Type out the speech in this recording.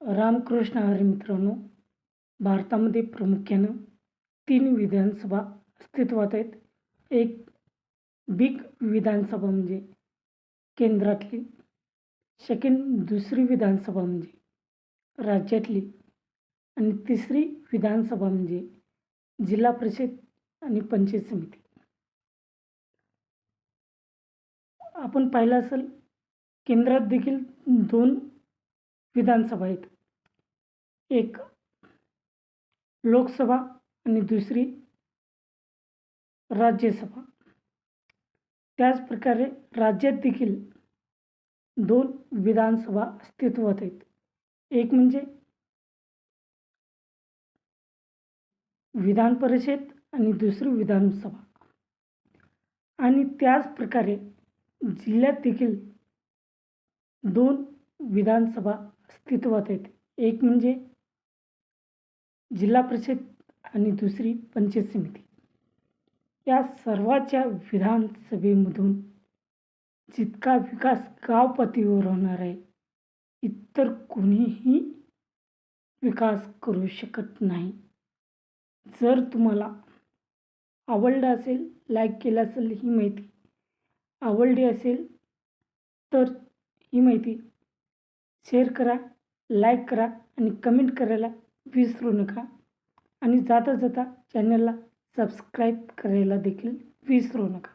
रामकृष्ण हरी मित्रांनो, भारतामध्ये प्रामुख्यानं 3 विधानसभा अस्तित्वात आहेत. एक बिग विधानसभा म्हणजे केंद्रातली, सेकंड दुसरी विधानसभा म्हणजे राज्यातली आणि तिसरी विधानसभा म्हणजे जिल्हा परिषद आणि पंचायत समिती. आपण पाहिलं असेल केंद्रात देखील 2 विधानसभा आहेत. एक लोकसभा आणि दुसरी राज्यसभा. त्याचप्रकारे राज्यात देखील 2 विधानसभा अस्तित्वात आहेत. एक म्हणजे विधान परिषद आणि दुसरी विधानसभा. आणि त्याचप्रकारे जिल्ह्यात देखील 2 विधानसभा अस्तित्वात आहेत. एक म्हणजे जिल्हा परिषद आणि दुसरी पंचायत समिती. या सर्वाच्या विधानसभेमधून जितका विकास गाव पातळीवर होणार आहे, इतर कोणीही विकास करू शकत नाही. जर तुम्हाला आवडलं असेल, लाईक केलं असेल ही माहिती, आवडली असेल तर ही माहिती शेअर करा, लाईक करा आणि कमेंट करायला विसरू नका. आणि जाता जाता चॅनलला सबस्क्राईब करायला देखील विसरू नका.